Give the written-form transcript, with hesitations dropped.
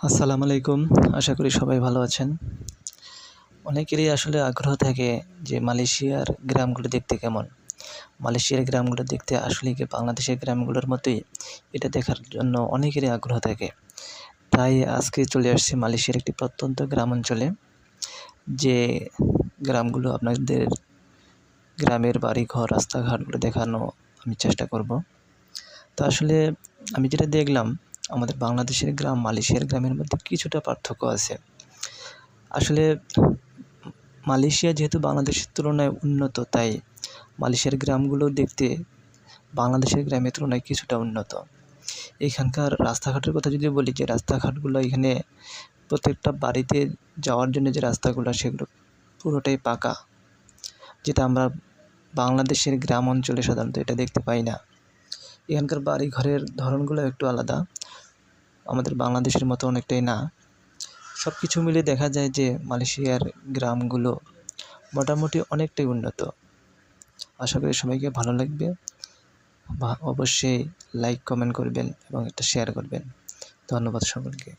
আসসালামু আলাইকুম। আশা করি সবাই ভালো আছেন। অনেকেরই আসলে আগ্রহ থাকে যে মালয়েশিয়ার গ্রামগুলো দেখতে কেমন? মালয়েশিয়ার গ্রামগুলো দেখতে আসলেই কি বাংলাদেশের গ্রামগুলোর মতোই? এটা দেখার জন্য অনেকেরই আগ্রহ থাকে। তাই আজকে চলে আসছি মালয়েশিয়ার একটি প্রত্যন্ত গ্রাম অঞ্চলে। যে গ্রামগুলো আপনাদের গ্রামের বাড়িঘর, রাস্তাঘাটগুলো দেখানো আমি চেষ্টা করব। তো আসলে আমি যেটা দেখলাম আমাদের বাংলাদেশের গ্রাম, মালয়েশিয়ার গ্রামের মধ্যে কিছুটা পার্থক্য আছে। আসলে মালয়েশিয়া যেহেতু বাংলাদেশের তুলনায় উন্নত, তাই মালয়েশিয়ার গ্রামগুলো দেখতে বাংলাদেশের গ্রামের তুলনায় কিছুটা উন্নত। এখানকার রাস্তাঘাটের কথা যদি বলি, যে রাস্তাঘাটগুলো এখানে প্রত্যেকটা বাড়িতে যাওয়ার জন্য যে রাস্তাগুলো সেগুলো পুরোটাই পাকা, যেটা আমরা বাংলাদেশের গ্রাম অঞ্চলে সাধারণত এটা দেখতে পাই না। এখানকার বাড়ি ঘরের ধরনগুলো একটু আলাদা, আমাদের বাংলাদেশের মতো অনেকটাই না। সব কিছু মিলে দেখা যায় যে মালয়েশিয়ার গ্রামগুলো মোটামুটি অনেকটাই উন্নত। আশা করি সবাইকে ভালো লাগবে। অবশ্যই লাইক, কমেন্ট করবেন এবং একটা শেয়ার করবেন। ধন্যবাদ সকলকে।